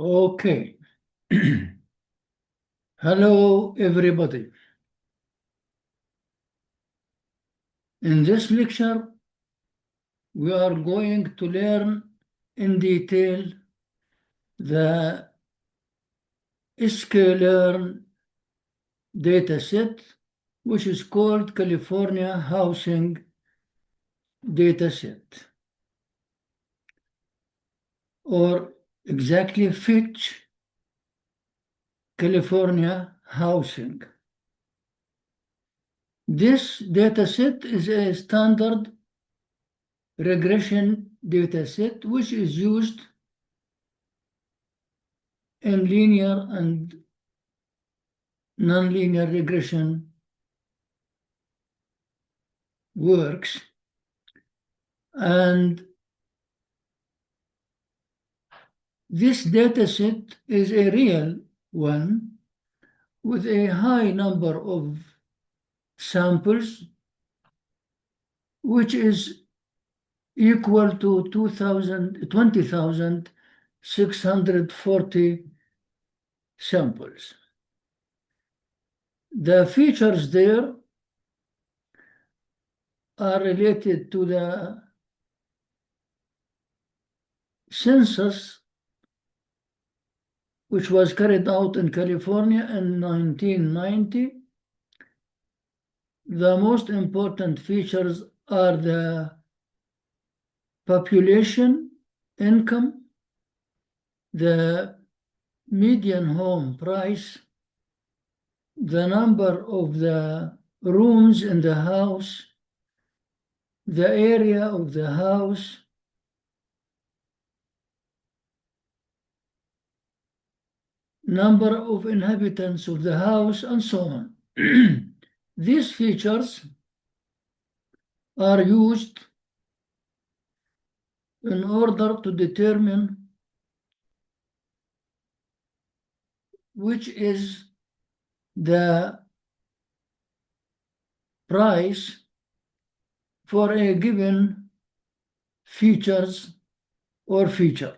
Okay. Hello, everybody. In this lecture, we are going to learn in detail the sklearn dataset, which is called California Housing Dataset, or exactly Fitch California Housing. This dataset is a standard regression dataset which is used in linear and nonlinear regression works. And this dataset is a real one with a high number of samples, which is equal to 20,640 samples. The features there are related to the census, which was carried out in California in 1990. The most important features are the population, income, the median home price, the number of the rooms in the house, the area of the house, number of inhabitants of the house, and so on. These features are used in order to determine which is the price for a given features or feature.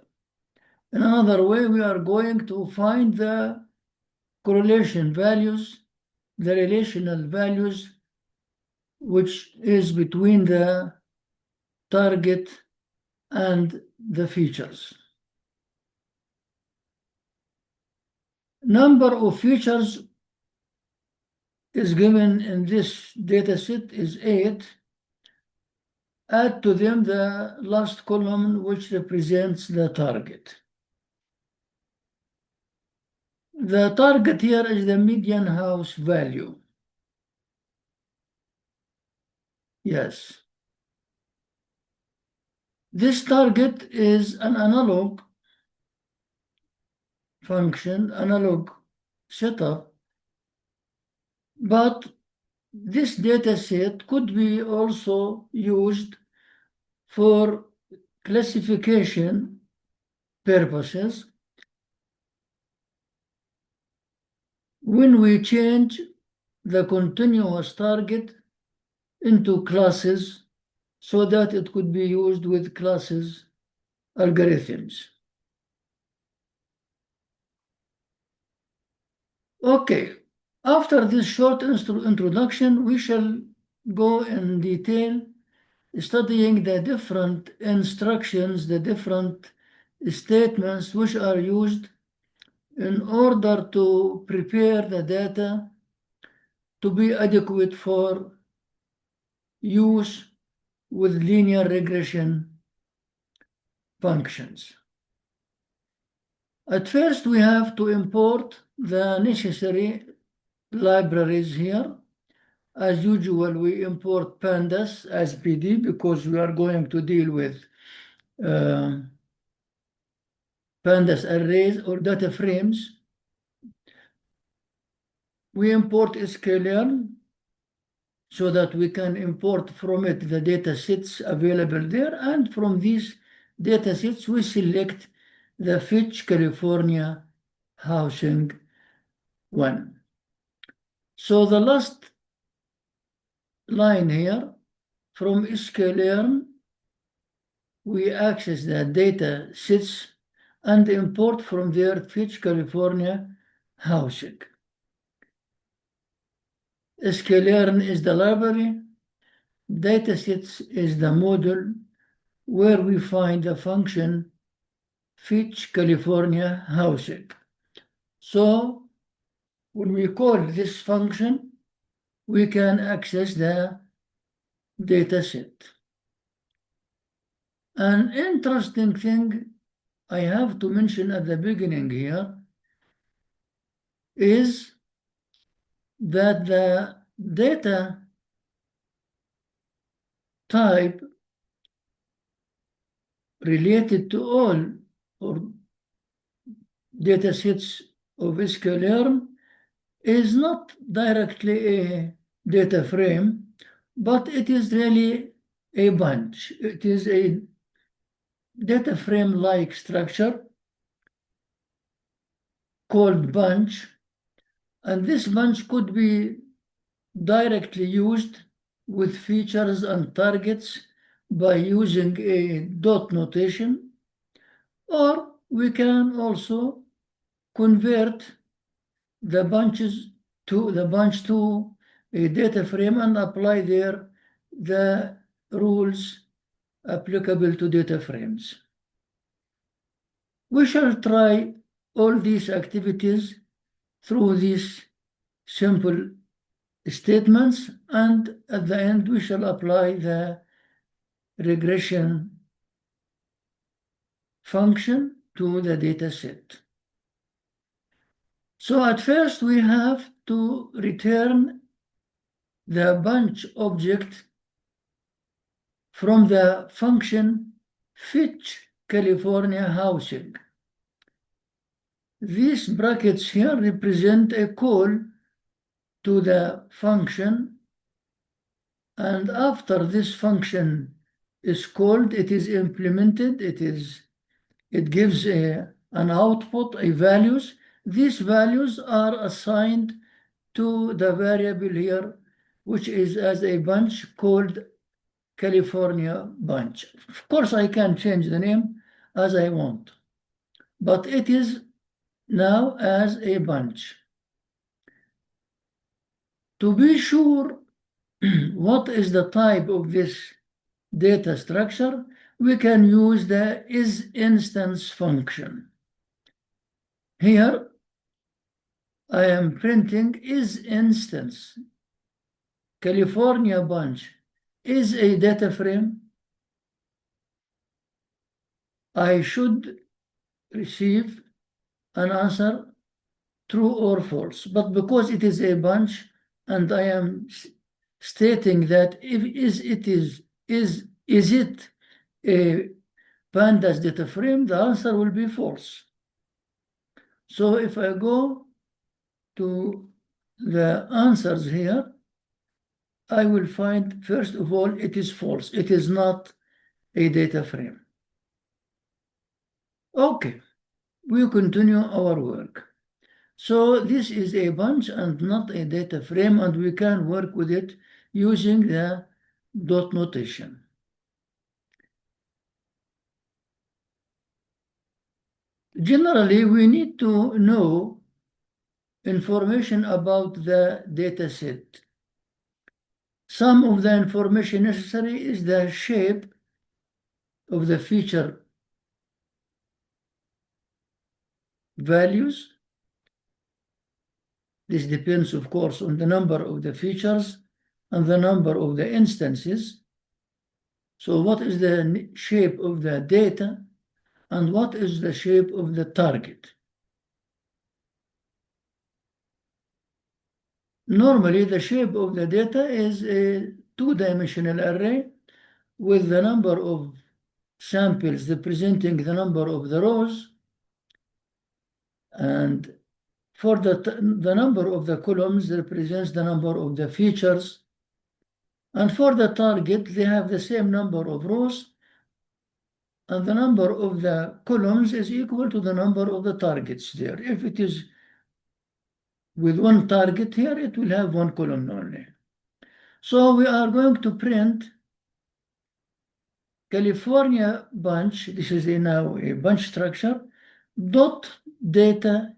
In another way, we are going to find the correlation values, the relational values, which is between the target and the features. Number of features is given in this dataset is 8. Add to them the last column, which represents the target. The target here is the median house value. Yes. This target is an analog function, analog setup, but this data set could be also used for classification purposes when we change the continuous target into classes so that it could be used with classes algorithms. Okay, after this short introduction, we shall go in detail studying the different instructions, the different statements which are used in order to prepare the data to be adequate for use with linear regression functions. At first, we have to import the necessary libraries here. As usual, we import pandas as PD because we are going to deal with pandas arrays or data frames. We import sklearn so that we can import from it the data sets available there, and from these data sets we select the Fitch California Housing one. So the last line here, from sklearn, we access the data sets and import from there fetch California housing. sklearn is the library, datasets is the model where we find the function fetch California housing. So when we call this function, we can access the dataset. An interesting thing I have to mention at the beginning here is that the data type related to all or datasets of sklearn is not directly a data frame, but it is really a bunch. It is a data frame-like structure called bunch, and this bunch could be directly used with features and targets by using a dot notation, or we can also convert the bunch to a data frame and apply there the rules applicable to data frames. We shall try all these activities through these simple statements, and at the end we shall apply the regression function to the data set. So at first we have to return the bunch object from the function fetch California housing. These brackets here represent a call to the function, and after this function is called, it is implemented, it gives an output, a values. These values are assigned to the variable here, which is as a bunch called California bunch. Of course, I can change the name as I want, but it is now as a bunch. To be sure what is the type of this data structure, we can use the ISINSTANCE function. Here, I am printing ISINSTANCE. California bunch is a data frame. I should receive an answer true or false, but because it is a bunch and I am stating that if is it a pandas data frame, the answer will be false. So if I go to the answers here, I will find, first of all, it is false. It is not a data frame. Okay, we continue our work. So this is a bunch and not a data frame, and we can work with it using the dot notation. Generally, we need to know information about the data set. Some of the information necessary is the shape of the feature values. This depends, of course, on the number of the features and the number of the instances. So what is the shape of the data and what is the shape of the target? Normally, the shape of the data is a two-dimensional array with the number of samples representing the number of the rows, and for the number of the columns represents the number of the features, and for the target they have the same number of rows, and the number of the columns is equal to the number of the targets there. If it is with one target here, it will have one column only. So we are going to print California bunch. This is now a bunch structure. dot data.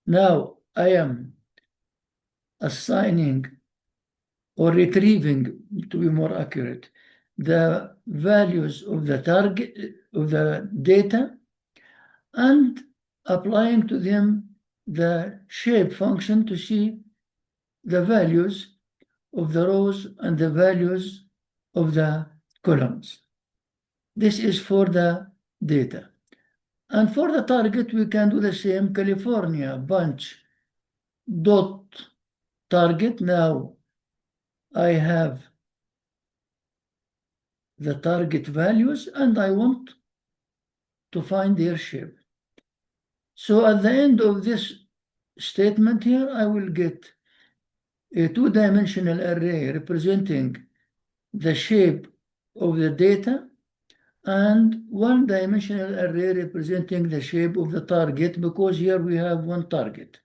Now I am assigning or retrieving, to be more accurate, the values of the target of the data and applying to them the shape function to see the values of the rows and the values of the columns. This is for the data. And for the target, we can do the same. California bunch dot target. Now I have the target values and I want to find their shape. So at the end of this statement here, I will get a two-dimensional array representing the shape of the data and one-dimensional array representing the shape of the target, because here we have one target.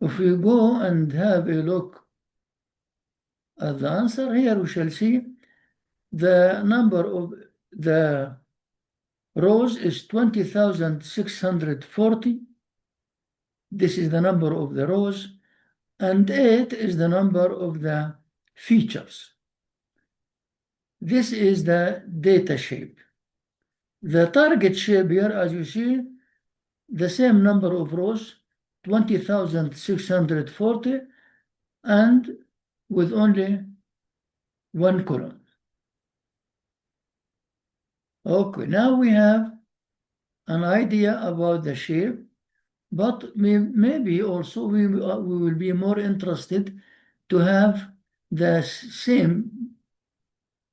If we go and have a look at the answer, here we shall see the number of the rows is 20,640. This is the number of the rows, and 8 is the number of the features. This is the data shape. The target shape here, as you see, the same number of rows, 20,640, and with only one column. Okay, now we have an idea about the shape, but maybe also we will be more interested to have the same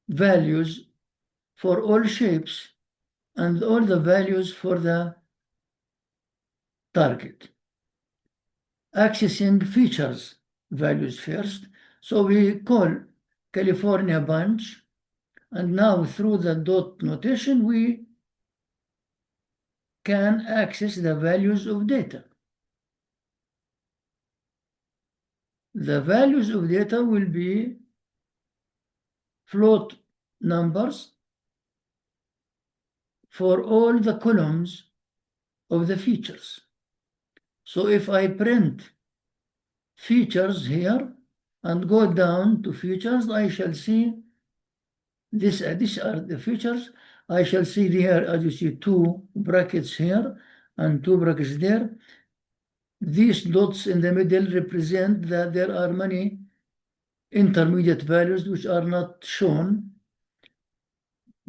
values for all shapes and all the values for the target. Accessing features values first. So we call California bunch, and now through the dot notation, we can access the values of data. The values of data will be float numbers for all the columns of the features. So if I print features here and go down to features, I shall see these are the features. I shall see here, as you see, 2 brackets here and 2 brackets there. These dots in the middle represent that there are many intermediate values which are not shown,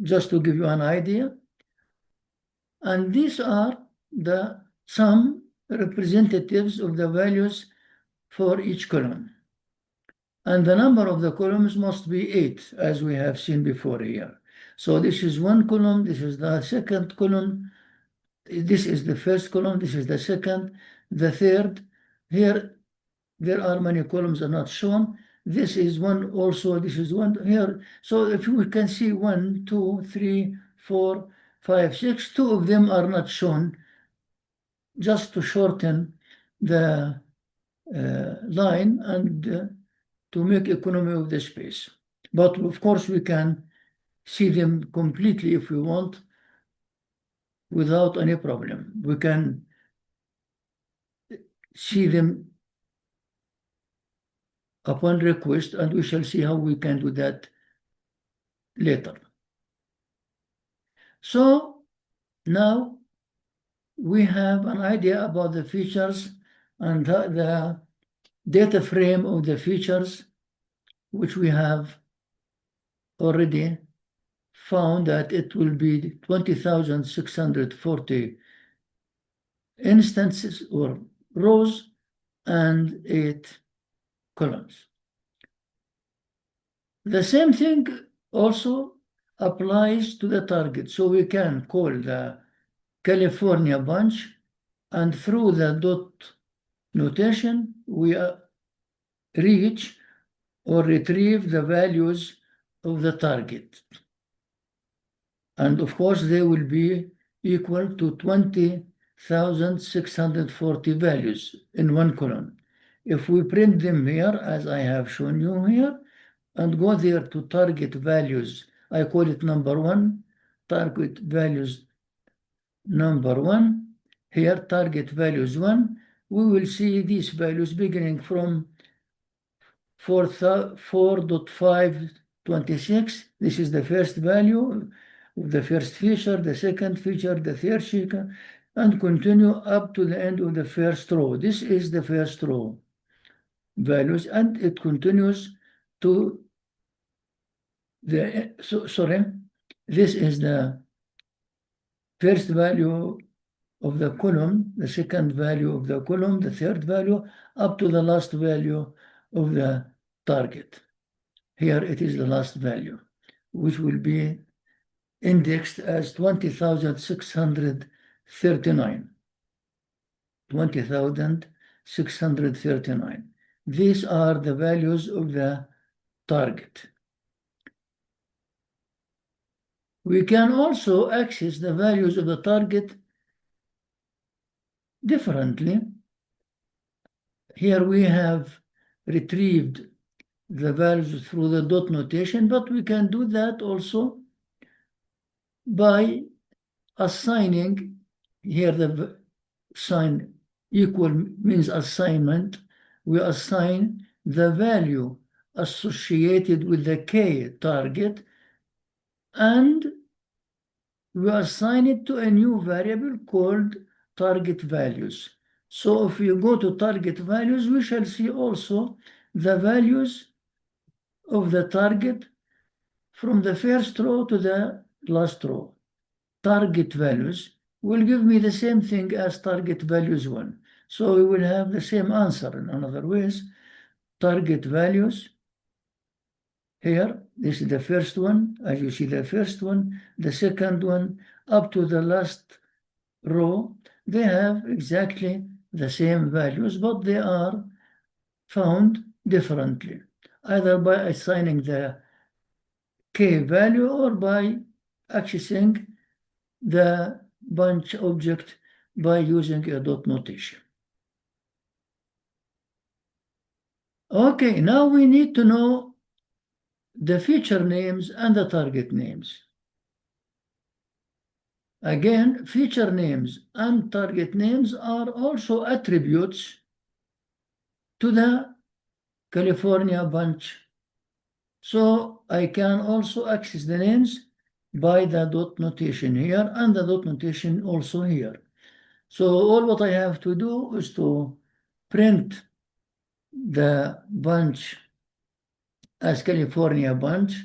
just to give you an idea. And these are some representatives of the values for each column. And the number of the columns must be 8, as we have seen before here. So this is one column, this is the second column, this is the first column, this is the second, the third. Here, there are many columns are not shown. This is one also, this is one here. So if we can see 1, 2, 3, 4, 5, 6, 2 of them are not shown, just to shorten the line and to make economy of the space. But of course, we can see them completely if we want without any problem. We can see them upon request, and we shall see how we can do that later. So now we have an idea about the features and the data frame of the features, which we have already found that it will be 20,640 instances or rows and 8 columns. The same thing also applies to the target. So we can call the California bunch, and through the dot notation, we reach or retrieve the values of the target. And of course, they will be equal to 20,640 values in one column. If we print them here, as I have shown you here, and go there to target values, I call it number 1, target values number 1. Here target value is 1. We will see these values beginning from 4.526. This is the first value of the first feature, the second feature, the third feature, and continue up to the end of the first row. This is the first row values, and it continues to the, this is the first value of the column, the second value of the column, the third value, up to the last value of the target. Here it is the last value, which will be indexed as 20,639. 20,639. These are the values of the target. We can also access the values of the target differently. Here we have retrieved the values through the dot notation, but we can do that also by assigning, here the sign equal means assignment. We assign the value associated with the K target, and we assign it to a new variable called target values. So if you go to target values, we shall see also the values of the target from the first row to the last row. Target values will give me the same thing as target values 1. So we will have the same answer. In other words, target values, here, this is the first one, as you see the first one, the second one, up to the last row, they have exactly the same values, but they are found differently, either by assigning the K value or by accessing the bunch object by using a dot notation. Okay, now we need to know the feature names and the target names. Again, feature names and target names are also attributes to the California bunch. So I can also access the names by the dot notation here and the dot notation also here. So all what I have to do is to print the bunch as California bunch,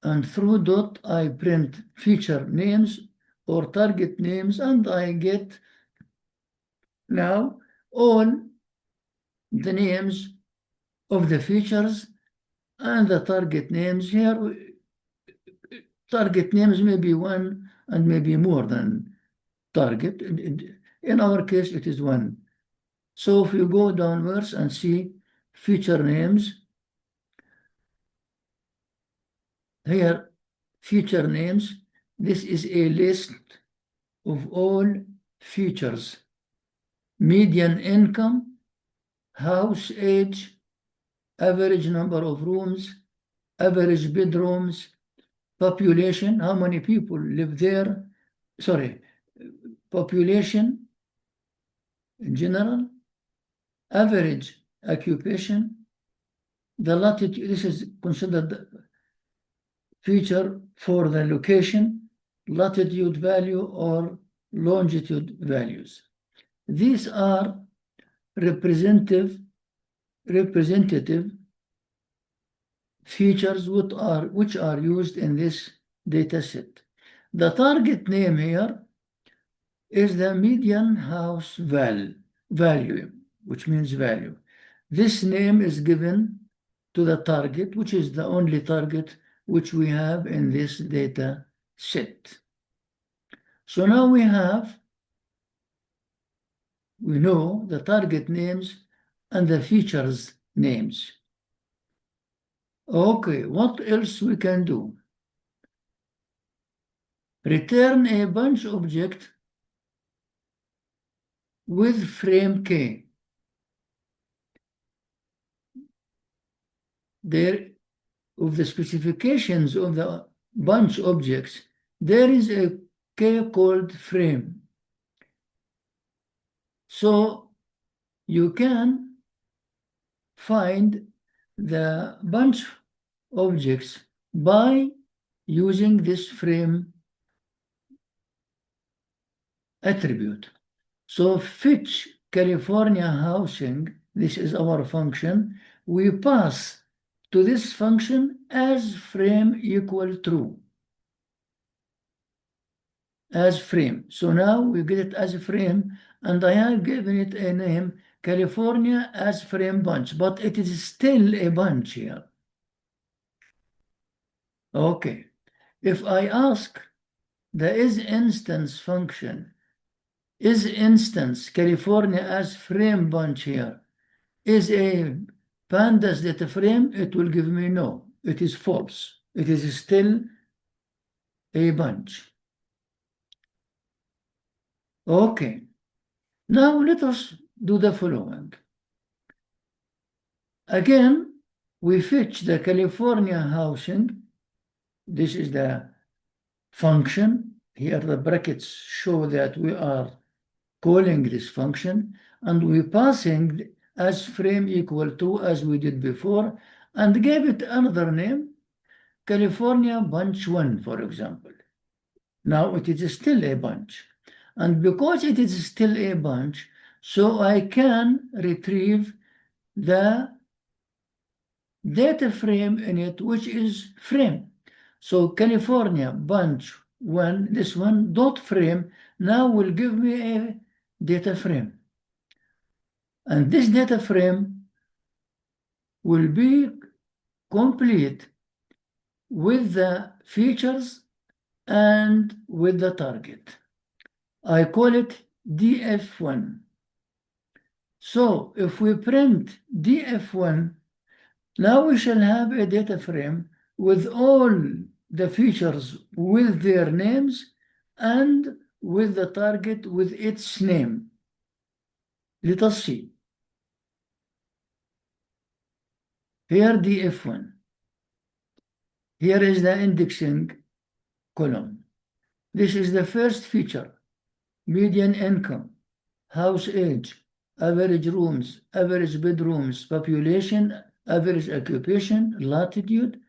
and through dot I print feature names or target names, and I get now all the names of the features and the target names. Here target names may be 1 and maybe more than target. In our case it is 1. So if you go downwards and see feature names, here feature names, this is a list of all features: median income, house age, average number of rooms, average bedrooms, population, how many people live there, population in general, average occupation, the latitude, this is considered feature for the location, latitude value or longitude values. These are representative features which are used in this data set. The target name here is the median house value, which means value. This name is given to the target, which is the only target which we have in this data set. So now we know the target names and the features names. Okay, what else we can do? Return a bunch object with frame K. There, of the specifications of the bunch objects, there is a K called frame. So you can find the bunch objects by using this frame attribute. So fetch California housing, this is our function, we pass to this function as frame equal true. As frame. So now we get it as a frame, and I have given it a name, California as frame bunch, but it is still a bunch here. Okay. If I ask the ISINSTANCE function, ISINSTANCE California as frame bunch here is a pandas data frame, it will give me no. It is false. It is still a bunch. Okay. Now let us do the following. Again, we fetch the California housing. This is the function. Here the brackets show that we are calling this function, and we passing as frame equal to as we did before, and gave it another name, California bunch 1, for example. Now it is still a bunch. And because it is still a bunch, so I can retrieve the data frame in it, which is frame. So California bunch 1, this one, dot frame, now will give me a data frame. And this data frame will be complete with the features and with the target. I call it DF1. So if we print DF1, now we shall have a data frame with all the features with their names and with the target with its name. Let us see. Here DF1. Here is the indexing column. This is the first feature, median income, house age, average rooms, average bedrooms, population, average occupation, latitude.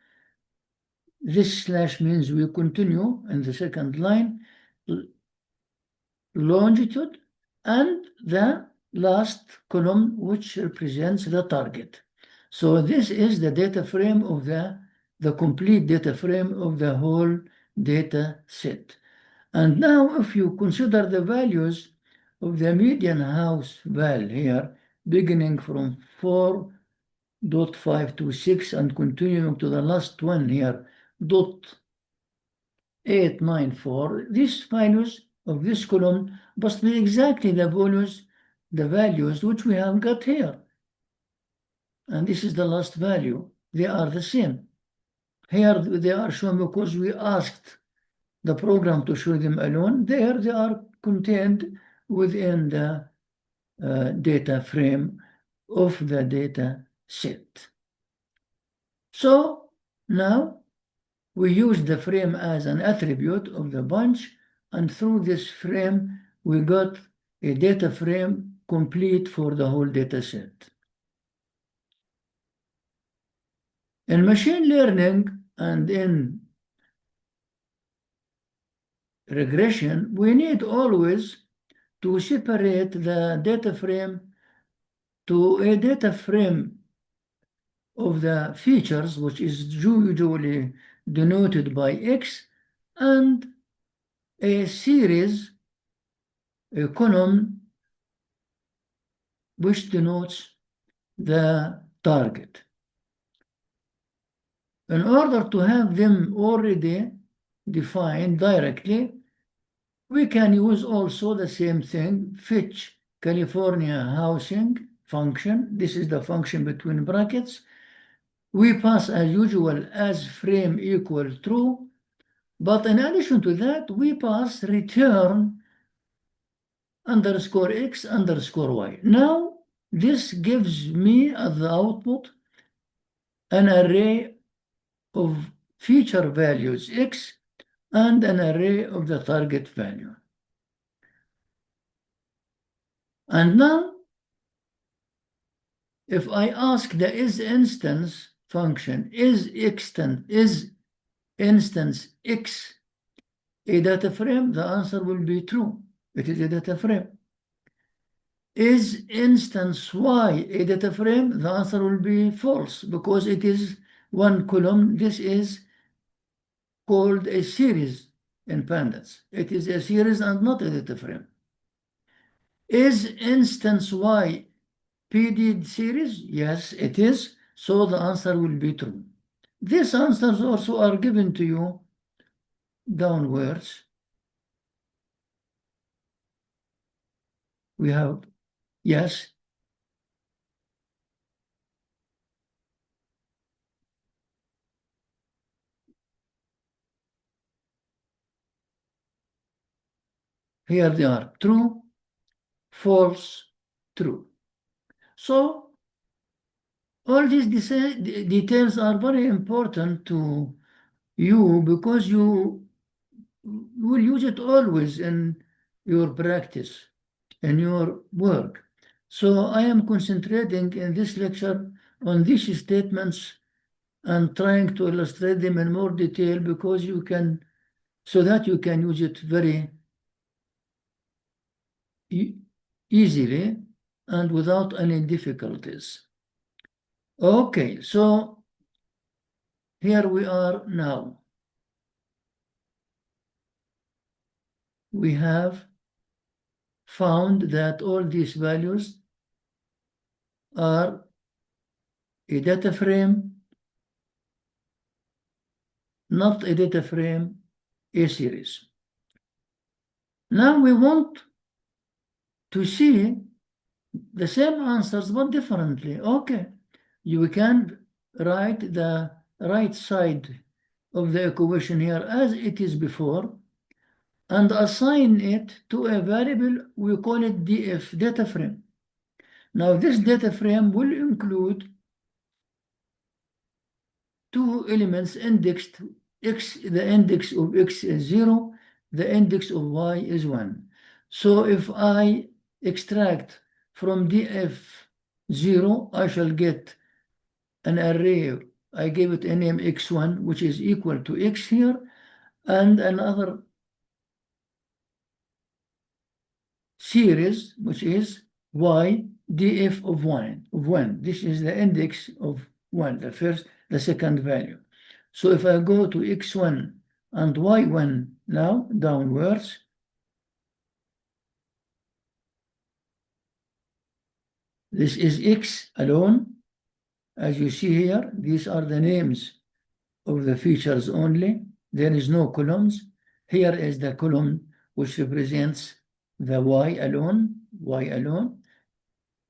This slash means we continue in the second line, longitude, and the last column which represents the target. So this is the data frame of the complete data frame of the whole data set. And now if you consider the values of the median house val here, beginning from 4.526 and continuing to the last one here, 0.894, these values of this column must be exactly the values which we have got here. And this is the last value. They are the same. Here they are shown because we asked the program to show them alone. There they are contained within the data frame of the data set. So now we use the frame as an attribute of the bunch, and through this frame we got a data frame complete for the whole data set. In machine learning and in regression, we need always to separate the data frame to a data frame of the features, which is usually denoted by X, and a series, a column, which denotes the target. In order to have them already defined directly, we can use also the same thing, fetch California housing function. This is the function between brackets. We pass as usual as frame equal true, but in addition to that, we pass return underscore X underscore Y. Now, this gives me as the output an array of feature values X and an array of the target value. And now, if I ask the ISINSTANCE function, is instance X a data frame? The answer will be true. It is a data frame. Is instance Y a data frame? The answer will be false because it is one column. This is called a series in pandas. It is a series and not a data frame. Is instance Y PD series? Yes, it is. So the answer will be true. These answers also are given to you downwards. We have, yes. Here they are, true, false, true. So all these details are very important to you because you will use it always in your practice, in your work. So I am concentrating in this lecture on these statements and trying to illustrate them in more detail because you can, so that you can use it very easily and without any difficulties. Okay, so here we are now. We have found that all these values are a data frame, not a data frame, a series. Now we want to see the same answers but differently. Okay, you can write the right side of the equation here as it is before and assign it to a variable, we call it df, data frame. Now this data frame will include two elements indexed, x, the index of x is 0, the index of y is 1. So if I extract from df 0, I shall get an array. I gave it a name x1, which is equal to x here, and another series, which is y df of 1. This is the index of 1, the second value. So if I go to x1 and y1 now downwards, this is x alone. As you see here, these are the names of the features only. There is no columns. Here is the column which represents the y alone.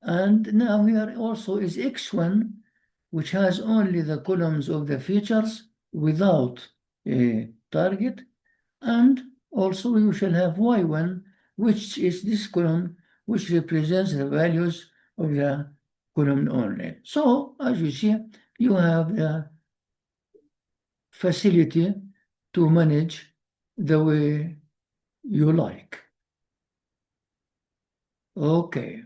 And now here also is x1, which has only the columns of the features without a target. And also you shall have y1, which is this column, which represents the values of the column only. So as you see, you have the facility to manage the way you like. Okay.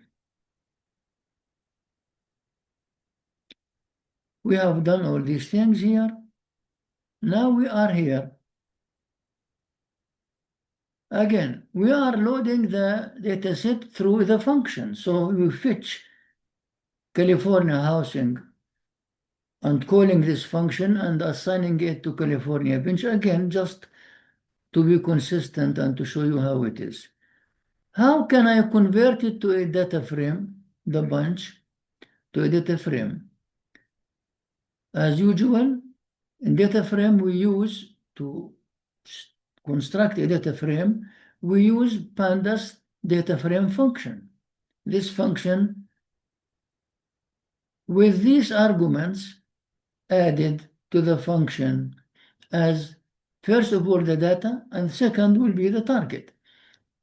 We have done all these things here. Now we are here. Again, we are loading the dataset through the function. So we fetch California housing and calling this function and assigning it to California bench. Again, just to be consistent and to show you how it is. How can I convert it to a data frame, the bunch, to a data frame? As usual, in data frame we use to construct a data frame, we use pandas data frame function. This function with these arguments added to the function as first of all the data and second will be the target.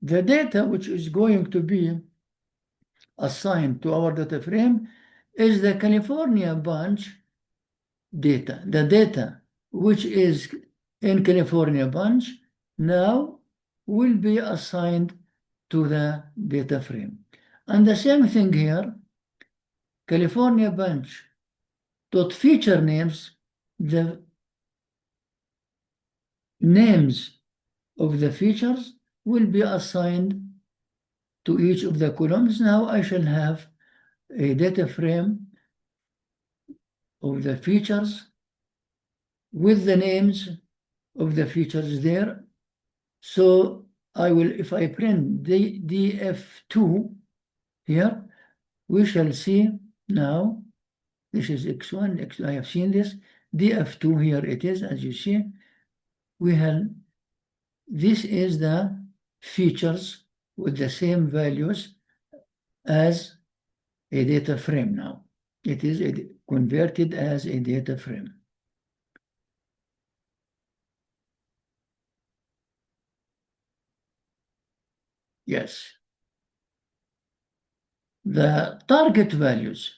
The data which is going to be assigned to our data frame is the California bunch data. The data which is in California bunch now will be assigned to the data frame. And the same thing here, California bunch dot feature names, the names of the features will be assigned to each of the columns. Now I shall have a data frame of the features with the names of the features there. So I will, if I print df2 here, we shall see now, this is x1, x2, I have seen this, df2 here it is, as you see, we have, this is the features with the same values as a data frame now. It is converted as a data frame. Yes. The target values,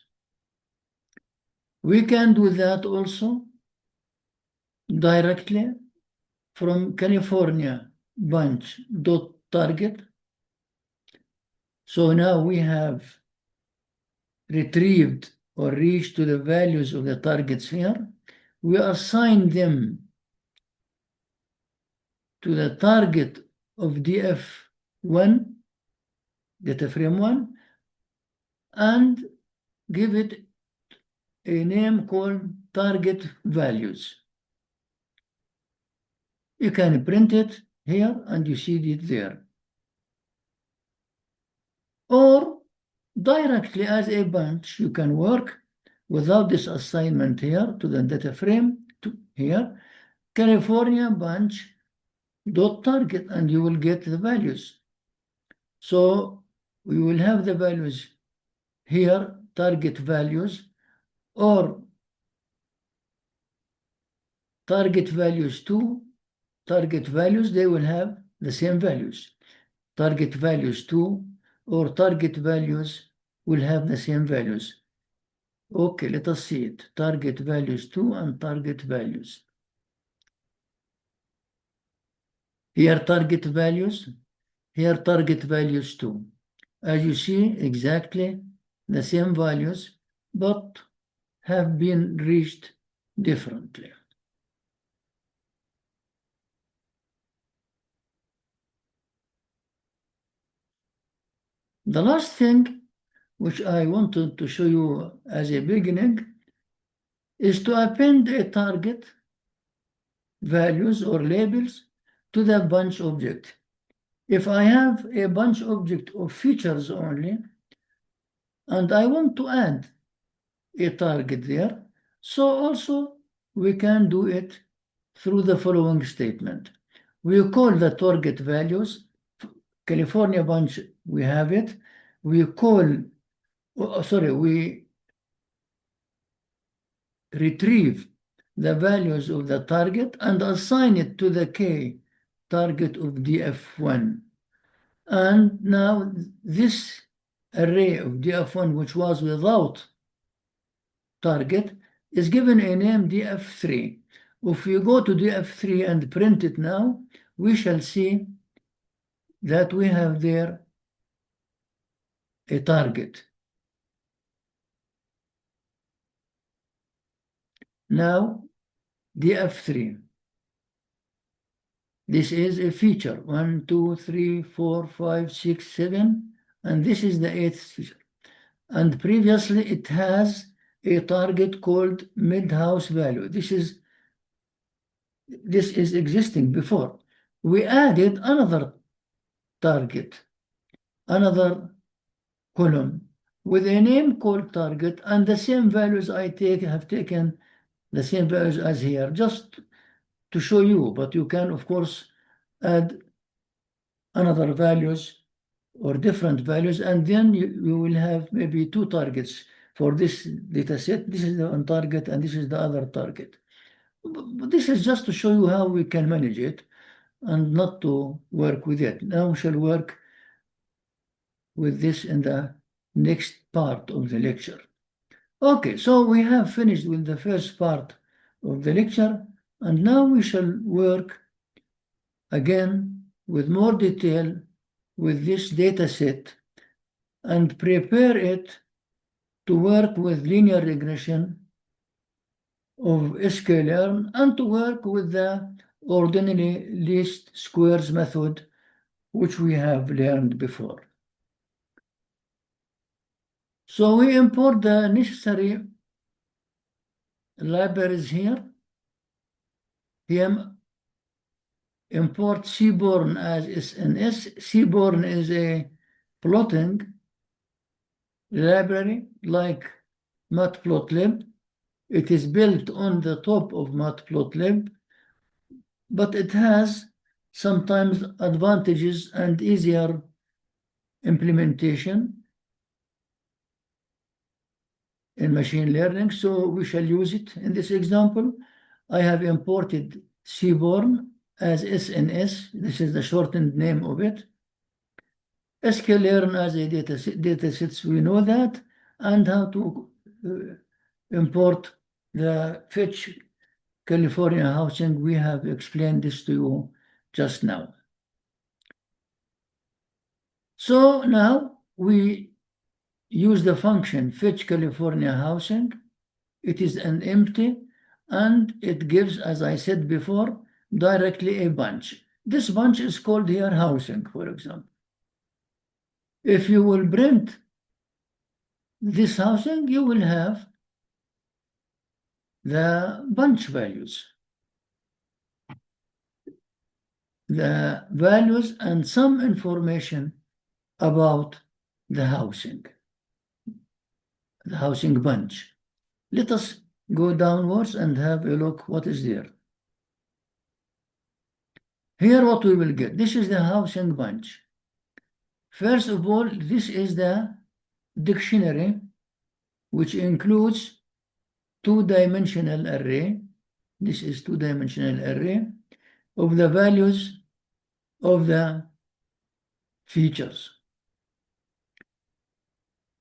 we can do that also directly from California bunch dot target. So now we have retrieved or reached to the values of the targets here. We assign them to the target of df1, data frame 1, and give it a name called target values. You can print it here and you see it there. Or directly as a bunch, you can work without this assignment here to the data frame to here, California bunch dot target, and you will get the values. So we will have the values here, target values, or target values 2, target values, they will have the same values. Target values 2 or target values will have the same values. Okay, let us see it. Target values 2 and target values. Here target values, here target values 2. As you see, exactly the same values, but have been reached differently. The last thing which I wanted to show you as a beginning is to append a target values or labels to the bunch object. If I have a bunch object of features only, and I want to add a target there, so also we can do it through the following statement. We call the target values, California bunch, we have it. We call, we retrieve the values of the target and assign it to the K target of df1. And now this array of df1, which was without target, is given a name df3. If we go to df3 and print it now, we shall see that we have there a target. Now, df3. This is a feature, 1, 2, 3, 4, 5, 6, 7, and this is the 8th feature. And previously it has a target called mid-house value. This is existing before. We added another target, another column with a name called target, and the same values have taken the same values as here, just to show you, but you can of course add another values or different values, and then you will have maybe 2 targets for this data set. This is the one target and this is the other target. But this is just to show you how we can manage it and not to work with it. Now we shall work with this in the next part of the lecture. Okay, so we have finished with the first part of the lecture, and now we shall work again with more detail with this data set and prepare it to work with linear regression of sklearn and to work with the ordinary least squares method, which we have learned before. So we import the necessary libraries here. Here import Seaborn as SNS. Seaborn is a plotting library like matplotlib. It is built on the top of matplotlib, but it has sometimes advantages and easier implementation in machine learning, so we shall use it. In this example, I have imported Seaborn as SNS. This is the shortened name of it. sklearn as a datasets, we know that, and how to import the fetch California housing. We have explained this to you just now. So now we use the function fetch California housing. It is an empty, and it gives, as I said before, directly a bunch. This bunch is called here housing, for example. If you will print this housing, you will have the bunch values. The values and some information about the housing bunch. Let us go downwards and have a look what is there. Here what we will get, this is the housing bunch. First of all, this is the dictionary, which includes two-dimensional array. This is two-dimensional array of the values of the features.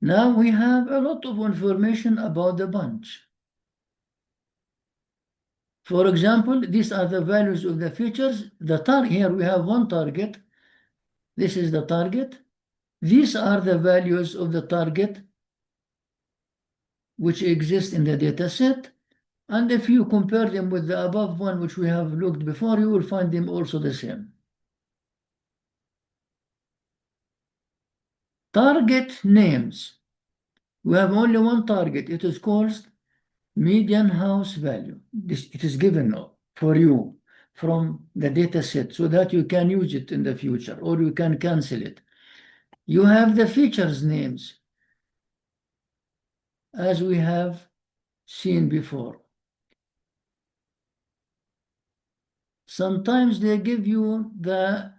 Now we have a lot of information about the bunch. For example, these are the values of the features. Here we have one target. This is the target. These are the values of the target which exist in the data set. And if you compare them with the above one, which we have looked before, you will find them also the same. Target names. We have only one target. It is called median house value. It is given for you from the data set so that you can use it in the future, or you can cancel it. You have the features names, as we have seen before. Sometimes they give you the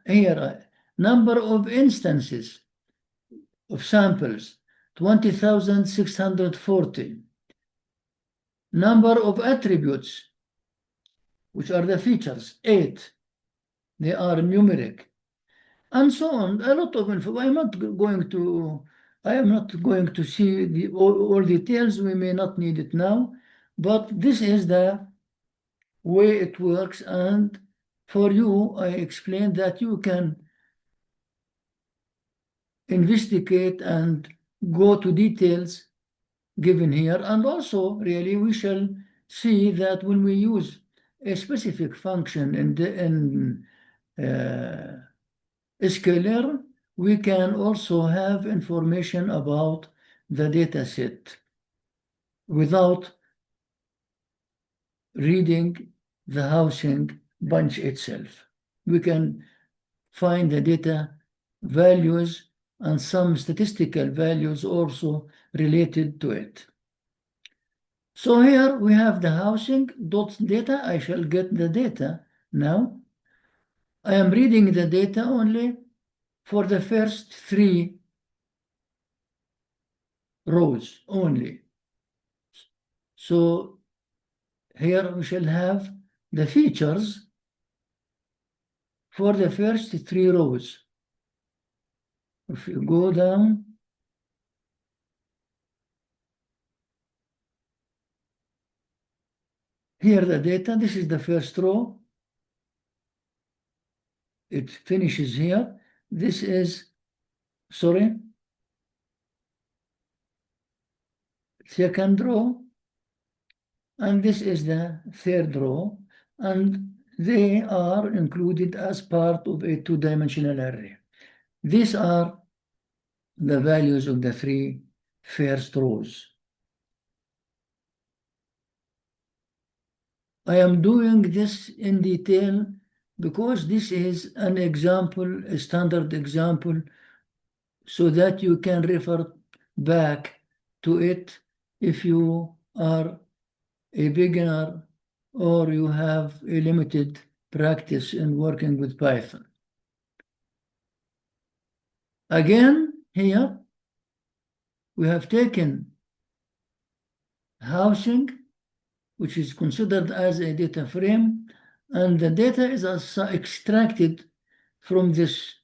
number of instances of samples, 20,640. Number of attributes, which are the features, 8. They are numeric. And so on. A lot of info. I am not going to see all details. We may not need it now, but this is the way it works. And for you, I explained that you can investigate and go to details given here. And also, really, we shall see that when we use a specific function in sklearn, we can also have information about the data set without reading the housing bunch itself. We can find the data values and some statistical values also related to it. So here we have the housing dot data. I shall get the data now. I am reading the data only for the first 3 rows only. So here we shall have the features for the first 3 rows. If you go down, here the data, this is the first row. it finishes here. This is, sorry, second row, and this is the third row, and they are included as part of a two-dimensional array. These are the values of the three first rows. I am doing this in detail because this is an example, a standard example, so that you can refer back to it if you are a beginner or you have a limited practice in working with Python. Again, here we have taken housing, which is considered as a data frame, and the data is extracted from this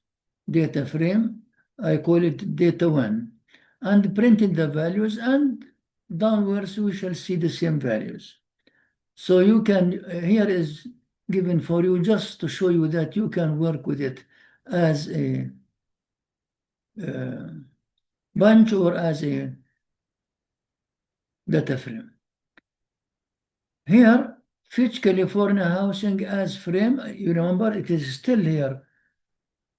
data frame. I call it data 1, and printed the values, and downwards we shall see the same values. So you can, here is given for you just to show you that you can work with it as a bunch or as a data frame. Here, fetch California housing as frame. You remember it is still here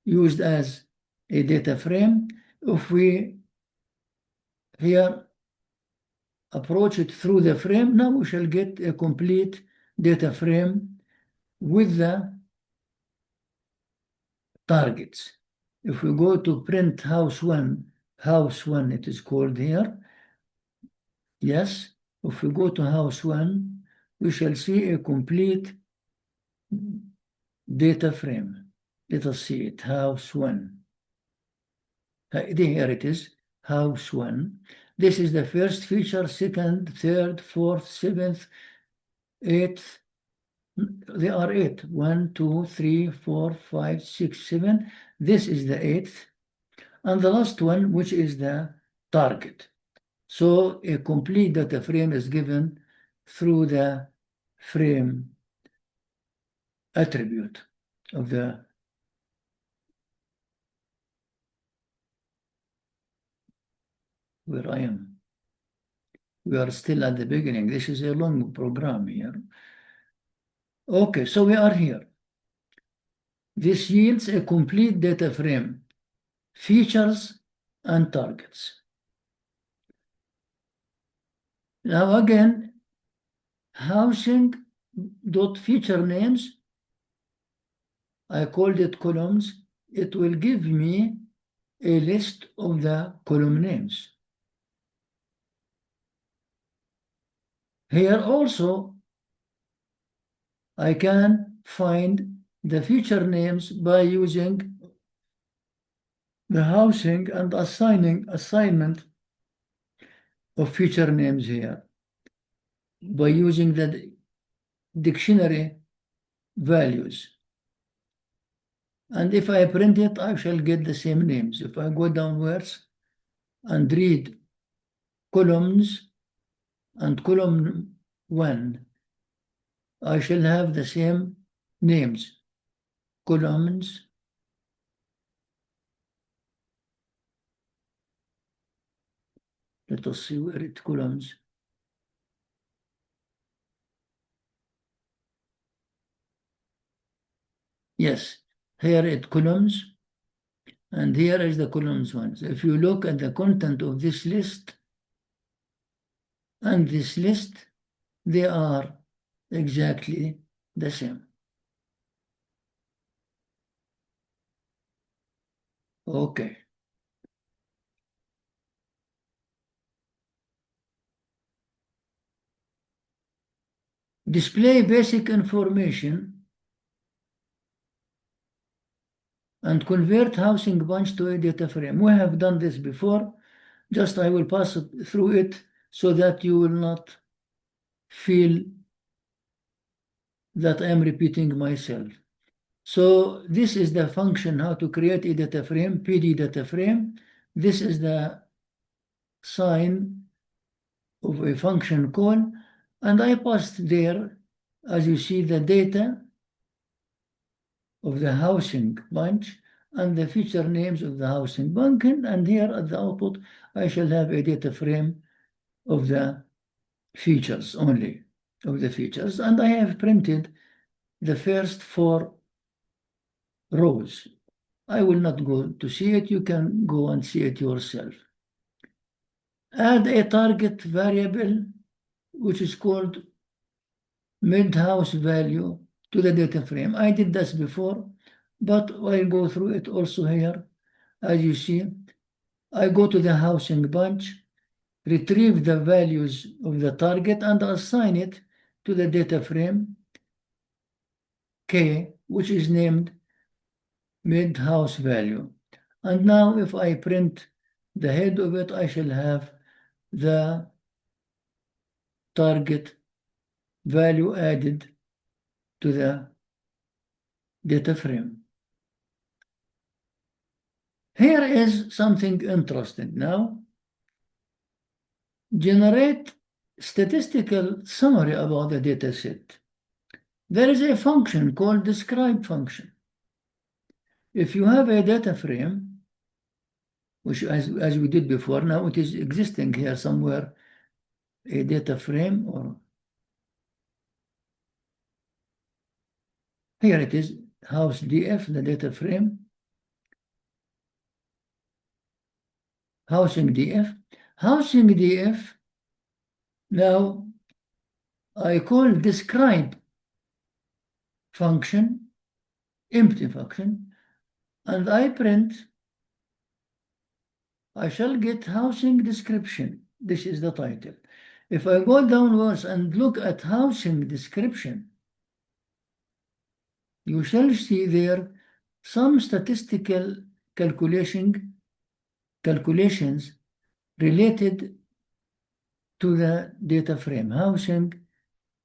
used as a data frame. If we here approach it through the frame, now we shall get a complete data frame with the targets. If we go to print house one it is called here. Yes, if we go to house one, we shall see a complete data frame. Let us see it, house one. Here it is, house one. This is the first feature, second, third, fourth, seventh, eighth. There are 8. 1, 2, 3, 4, 5, 6, 7. This is the 8th. And the last one, which is the target. So a complete data frame is given through the frame attribute of the where I am. We are still at the beginning. This is a long program here. Okay, so we are here. This yields a complete data frame, features and targets. Now again, housing dot feature names, I called it columns. It will give me a list of the column names. Here also, I can find the feature names by using the housing and assignment of feature names here by using the dictionary values. And if I print it, I shall get the same names. If I go downwards and read columns and column 1, I shall have the same names, columns, let us see where it columns. Yes, here it columns, and here is the columns ones. If you look at the content of this list and this list, they are exactly the same. Okay. Display basic information and convert housing bunch to a data frame. We have done this before. Just I will pass it through it so that you will not feel that I am repeating myself. So this is the function how to create a data frame, PD data frame. This is the sign of a function call, and I passed there, as you see, the data of the housing bunch and the feature names of the housing bunch. And here at the output, I shall have a data frame of the features only, of the features. And I have printed the first 4 rows. I will not go to see it. You can go and see it yourself. Add a target variable, which is called mid-house value, to the data frame. I did this before, but I'll go through it also here. As you see, I go to the housing bunch, retrieve the values of the target, and assign it to the data frame K, which is named mid-house value. And now if I print the head of it, I shall have the target value added to the data frame. Here is something interesting now. Generate statistical summary about the data set. There is a function called describe function. If you have a data frame, which as we did before, now it is existing here somewhere, a data frame, or here it is, house DF, the data frame, housing DF. Housing DF, now I call describe function, empty function, and I print, I shall get housing description. This is the title. If I go downwards and look at housing description, you shall see there some statistical calculations related to the data frame, housing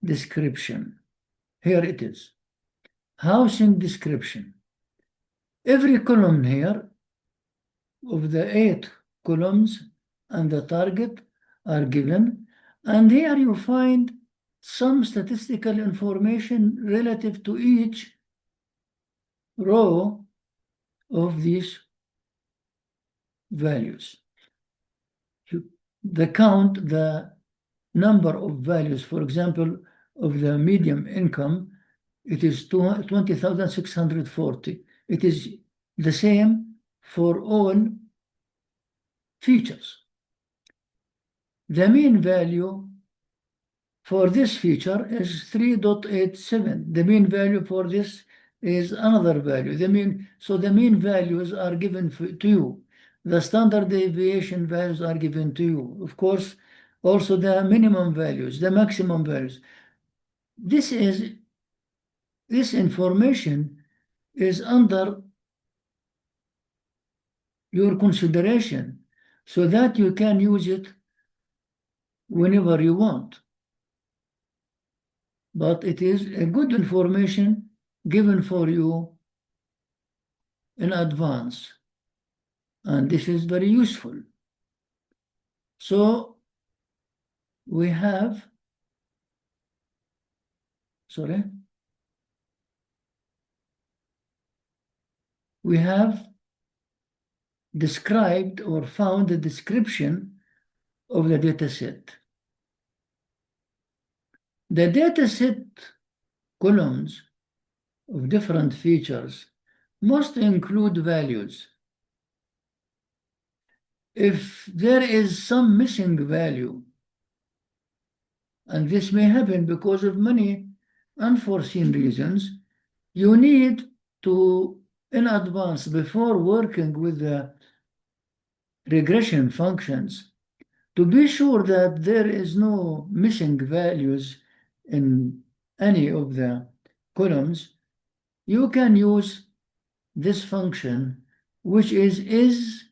description. Here it is, housing description. Every column here of the 8 columns and the target are given, and here you find some statistical information relative to each row of these values. The count, the number of values, for example, of the median income, it is 20,640. It is the same for all features. The mean value for this feature is 3.87. The mean value for this is another value. So the mean values are given to you. The standard deviation values are given to you. Of course, also the minimum values, the maximum values. This information is under your consideration so that you can use it whenever you want. But it is a good information given for you in advance. And this is very useful. So we have, we have described or found the description of the data set. The data set columns of different features must include values. If there is some missing value, and this may happen because of many unforeseen reasons, you need to, in advance, before working with the regression functions, to be sure that there is no missing values in any of the columns, you can use this function, which is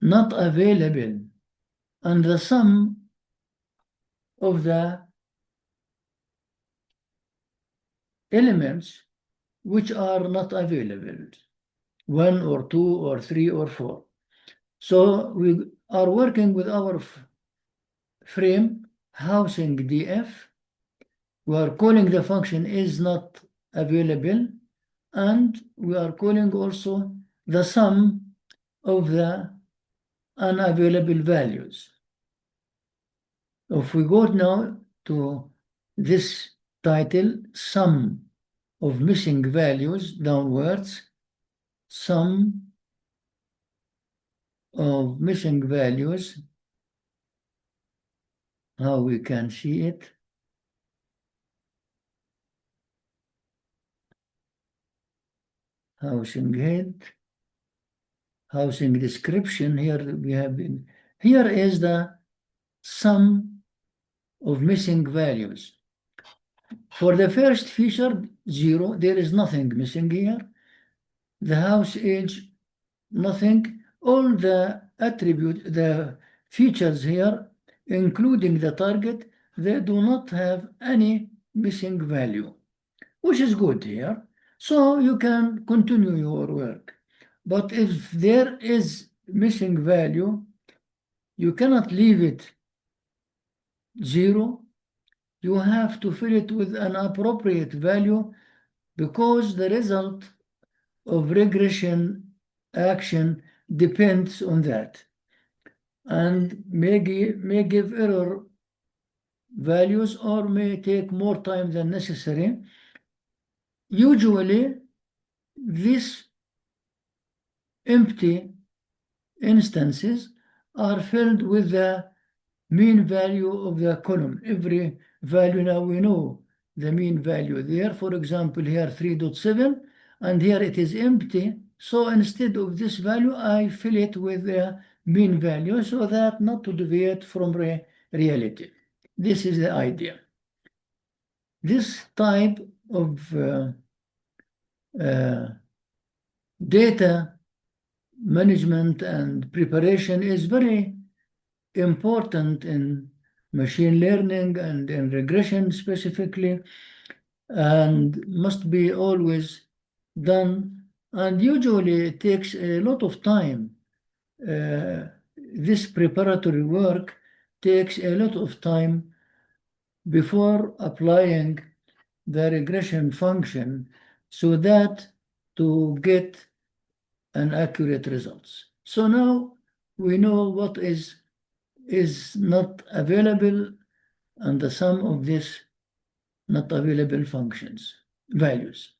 not available, and the sum of the elements which are not available, 1 or 2 or 3 or 4. So we are working with our frame housing DF. We are calling the function is not available, and we are calling also the sum of the unavailable values. If we go now to this title, sum of missing values downwards, sum of missing values, how we can see it. Housing head, housing description, here we have been, here is the sum of missing values. For the first feature, 0, there is nothing missing here. The house age, nothing. All the attribute, the features here, including the target, they do not have any missing value, which is good here. So you can continue your work. But if there is missing value, you cannot leave it 0. You have to fill it with an appropriate value, because the result of regression action depends on that, and may give error values or may take more time than necessary. Usually, these empty instances are filled with the mean value of the column. Every value, now we know the mean value there. For example, here 3.7, and here it is empty. So instead of this value, I fill it with the mean value so that not to deviate from reality. This is the idea. This type of data management and preparation is very important in machine learning and in regression specifically, and must be always done, and usually it takes a lot of time. This preparatory work takes a lot of time before applying the regression function, so that to get an accurate results. So now we know what is not available and the sum of this not available functions, values.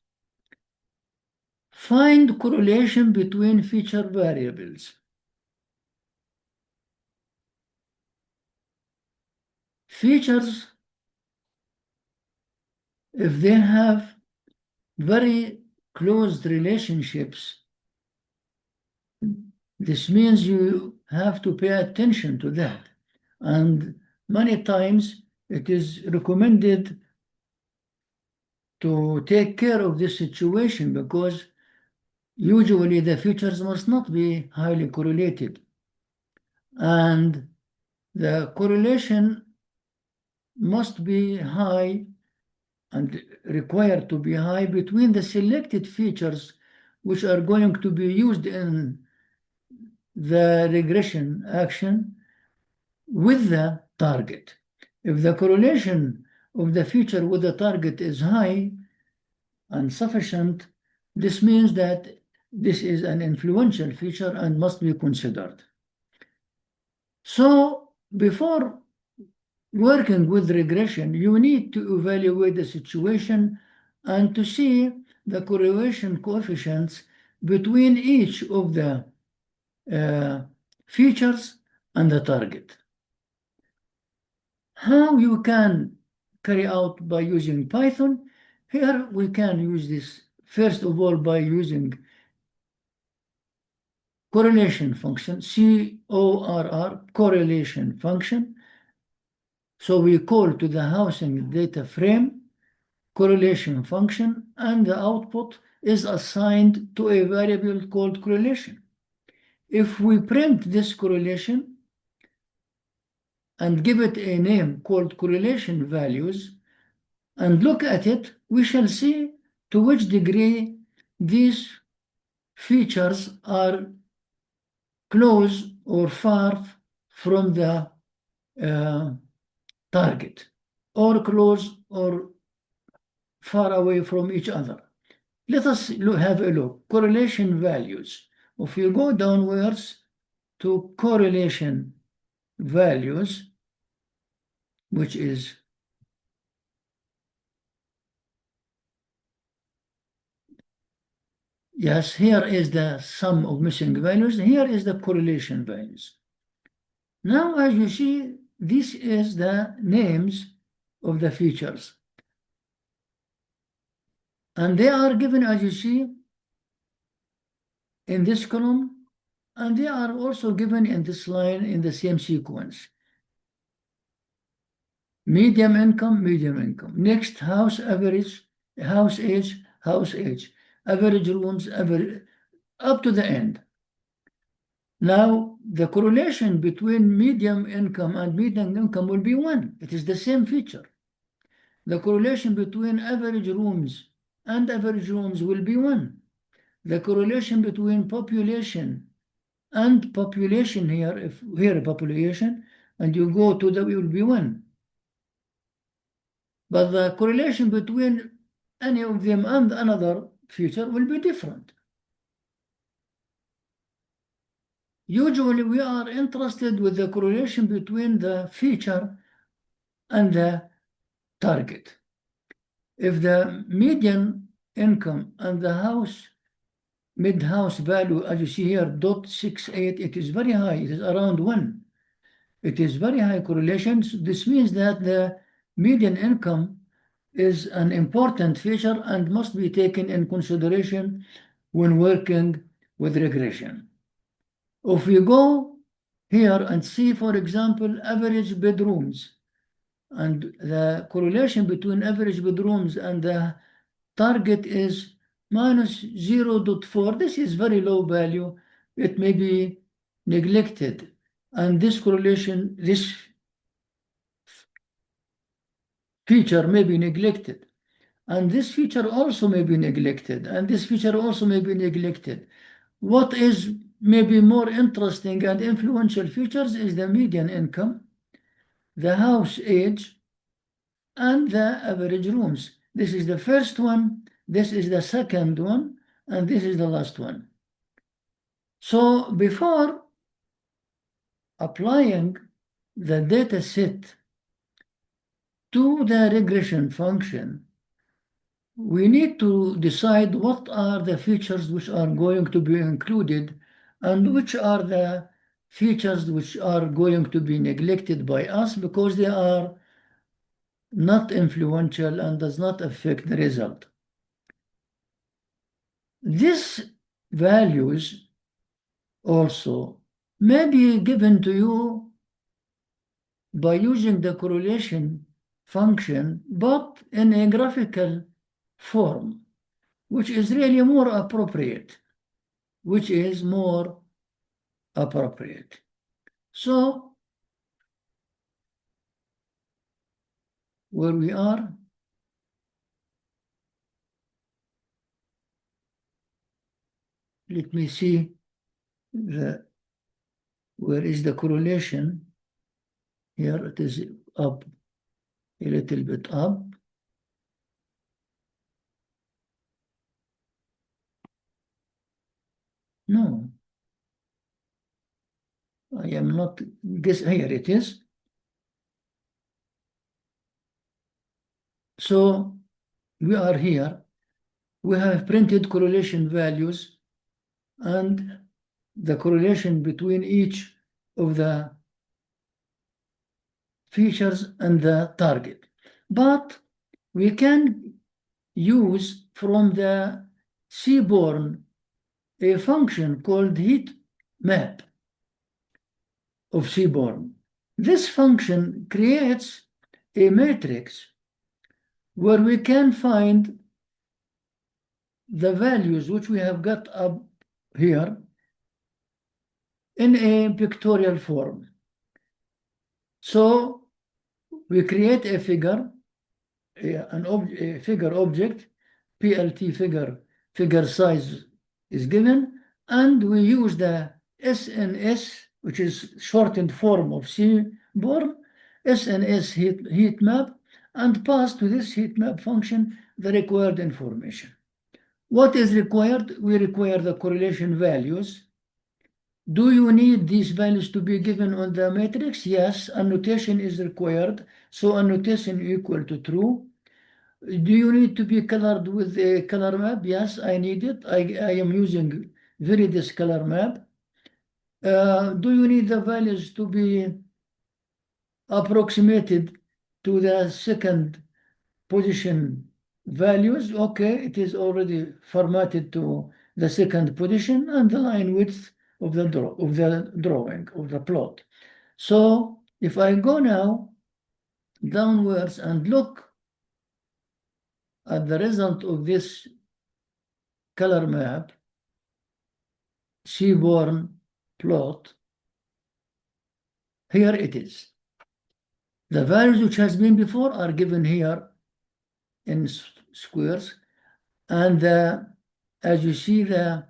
Find correlation between feature variables. Features, if they have very close relationships, this means you have to pay attention to that. And many times it is recommended to take care of this situation, because usually the features must not be highly correlated. And the correlation must be high and required to be high between the selected features which are going to be used in the regression action with the target. If the correlation of the feature with the target is high and sufficient, this means that this is an influential feature and must be considered. So before working with regression, you need to evaluate the situation and to see the correlation coefficients between each of the features and the target. How you can carry out by using Python? Here we can use this first of all by using correlation function, CORR, correlation function. So we call to the housing data frame correlation function, and the output is assigned to a variable called correlation. If we print this correlation and give it a name called correlation values and look at it, we shall see to which degree these features are close or far from the target, or close or far away from each other. Let us have a look. Correlation values. If you go downwards to correlation values, which is yes, here is the sum of missing values. Here is the correlation values. Now, as you see, this is the names of the features. And they are given, as you see, in this column, and they are also given in this line in the same sequence. Medium income, medium income. Next, house average, house age, house age. Average rooms, average, up to the end. Now, the correlation between medium income and median income will be 1. It is the same feature. The correlation between average rooms and average rooms will be 1. The correlation between population and population here, if here population, and you go to the, will be 1. But the correlation between any of them and another feature will be different. Usually we are interested with the correlation between the feature and the target. If the median income and the mid-house value, as you see here, 0.68, it is very high. It is around 1. It is very high correlation. This means that the median income is an important feature and must be taken in consideration when working with regression. If we go here and see, for example, average bedrooms, and the correlation between average bedrooms and the target is minus 0.4. This is very low value. It may be neglected. And this correlation, this feature may be neglected. And this feature also may be neglected. And this feature also may be neglected. What is maybe more interesting and influential features is the median income, the house age, and the average rooms. This is the first one, this is the second one, and this is the last one. So before applying the data set to the regression function, we need to decide what are the features which are going to be included and which are the features which are going to be neglected by us because they are not influential and does not affect the result. These values also may be given to you by using the correlation function, but in a graphical form, which is really more appropriate, So where we are, let me see where is the correlation. Here it is up, a little bit up. No, I am not, guess here it is. So we are here. We have printed correlation values and the correlation between each of the features and the target. But we can use from the seaborne a function called heatmap of seaborne. This function creates a matrix where we can find the values which we have got up here in a pictorial form. So we create a figure, a figure object, PLT figure size is given, and we use the SNS, which is shortened form of seaborne, SNS heat map, and pass to this heatmap function the required information. What is required? We require the correlation values. Do you need these values to be given on the matrix? Yes, annotation is required. So annotation equal to true. Do you need to be colored with a color map? Yes, I need it. I am using Viridis color map. Do you need the values to be approximated to the second position values? Okay, it is already formatted to the second position and the line width of the drawing of the plot. So if I go now downwards and look at the result of this color map, seaborne plot, here it is. The values which has been before are given here in squares, and as you see, the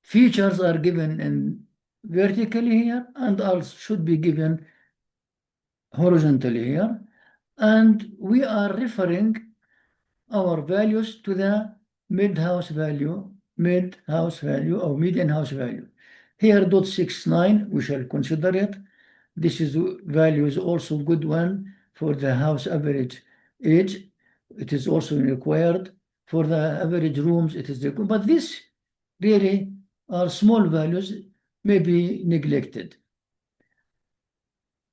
features are given in vertically here and also should be given horizontally here, and we are referring our values to the mid-house value or median house value. Here, 0.69, we shall consider it. This is value is also good one for the house average age. It is also required for the average rooms. It is required, but this really are small values, may be neglected.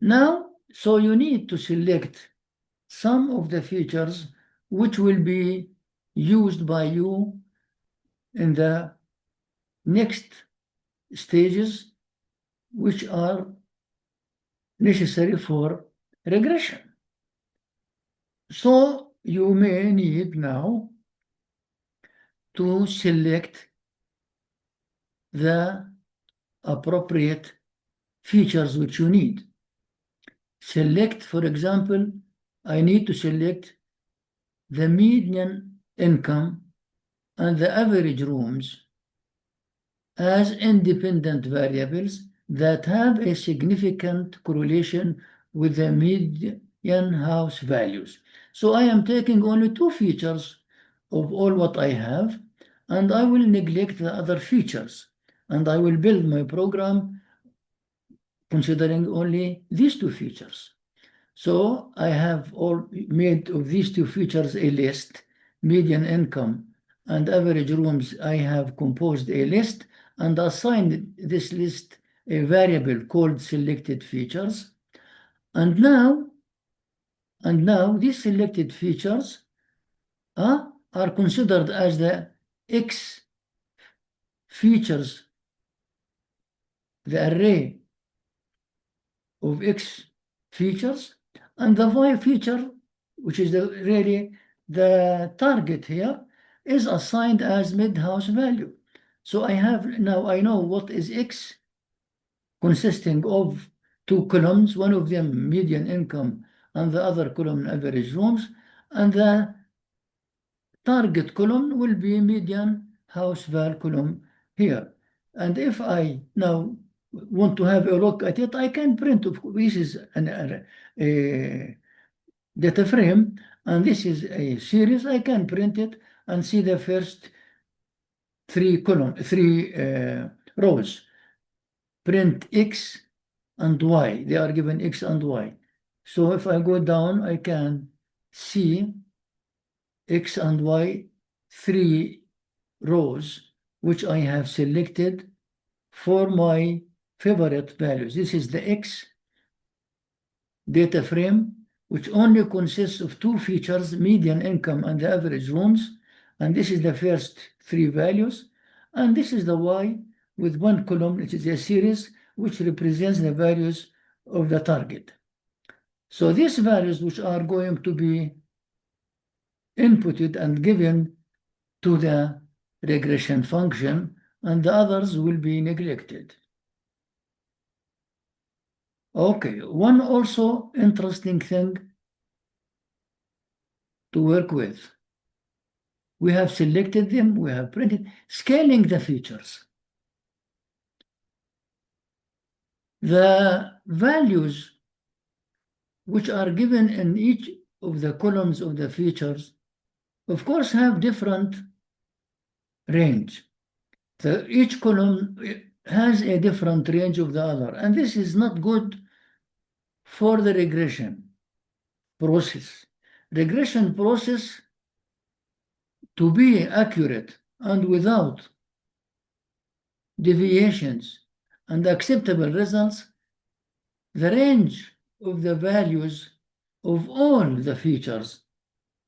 Now, so you need to select some of the features which will be used by you in the next stages, which are necessary for regression. So you may need now to select the appropriate features which you need. Select, for example, I need to select the median income and the average rooms as independent variables that have a significant correlation with the median house values. So I am taking only two features of all what I have, and I will neglect the other features, and I will build my program considering only these two features. So I have all made of these two features a list, median income and average rooms. I have composed a list and assigned this list a variable called selected features. And now these selected features are considered as the X features, the array of X features, and the Y feature, which is really the target here, is assigned as mid-house value. So I know what is X, consisting of two columns, one of them median income and the other column average rooms, and the target column will be median house value column here. And if I now want to have a look at it, I can print. This is a data frame, and this is a series. I can print it and see the first three rows. Print X and Y. They are given X and Y. So if I go down, I can see X and Y, three rows, which I have selected for my favorite values. This is the X data frame, which only consists of two features, median income and the average rooms. And this is the first three values. And this is the Y with one column, which is a series, which represents the values of the target. So these values, which are going to be inputted and given to the regression function, and the others will be neglected. Okay, one also interesting thing to work with. We have selected them, we have printed, scaling the features. The values which are given in each of the columns of the features, of course, have different range. Each column has a different range of the other, and this is not good for the regression process. Regression process, to be accurate and without deviations and acceptable results, the range of the values of all the features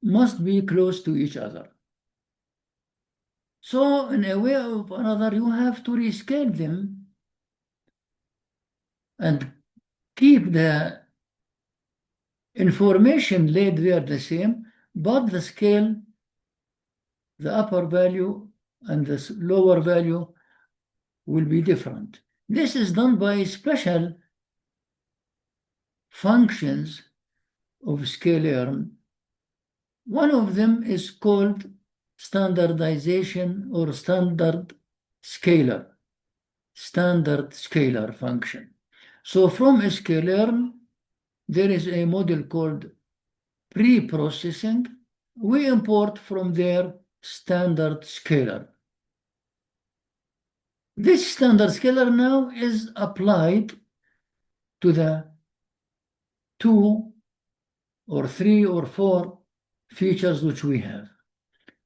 must be close to each other. So in a way or another, you have to rescale them and keep the information laid there the same, but the scale, the upper value and the lower value will be different. This is done by special functions of scalearm. One of them is called standardization or standard scalar function. So from scalearm, there is a model called preprocessing. We import from there standard scalar. This standard scalar now is applied to the 2 or 3 or 4 features which we have.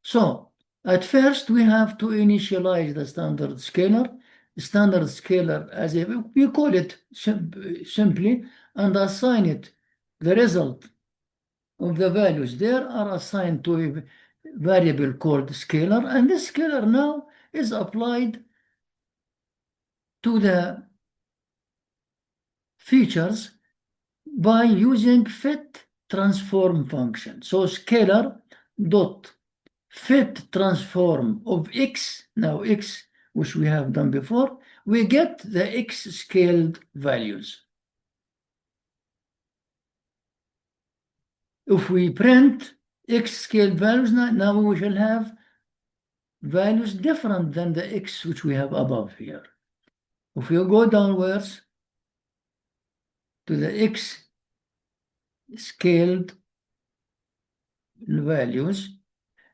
So at first we have to initialize the standard scalar as we call it simply, and assign it the result of the values there are assigned to a variable called scalar, and this scalar now is applied to the features by using fit transform function. So scalar dot fit transform of x, now x, which we have done before, we get the x scaled values. If we print x scaled values, now we shall have values different than the x which we have above here. If we go downwards to the x scaled values,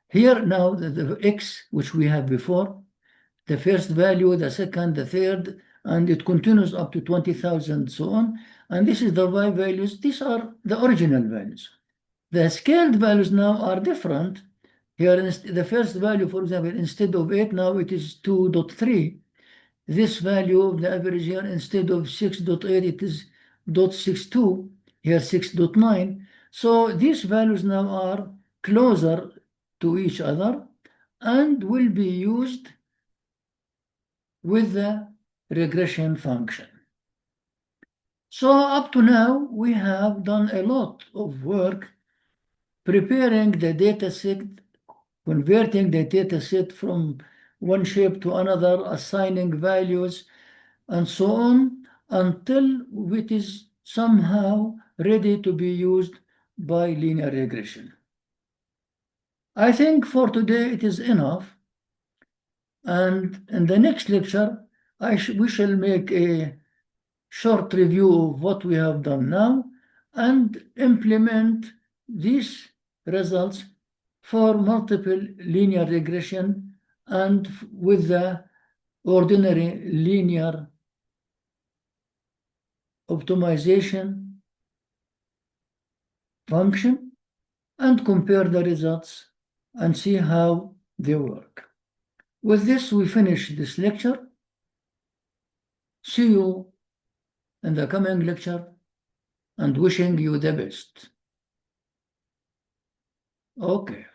here now the x which we have before, the first value, the second, the third, and it continues up to 20,000, so on. And this is the y values. These are the original values. The scaled values now are different. Here, the first value, for example, instead of 8, now it is 2.3. This value of the average here, instead of 6.8, it is 0.62. Here, 6.9. So these values now are closer to each other and will be used with the regression function. So up to now, we have done a lot of work preparing the data set, converting the data set from one shape to another, assigning values, and so on, until it is somehow ready to be used by linear regression. I think for today it is enough. And in the next lecture, we shall make a short review of what we have done now and implement these results for multiple linear regression and with the ordinary linear optimization function, and compare the results and see how they work. With this, we finish this lecture. See you in the coming lecture and wishing you the best. Okay.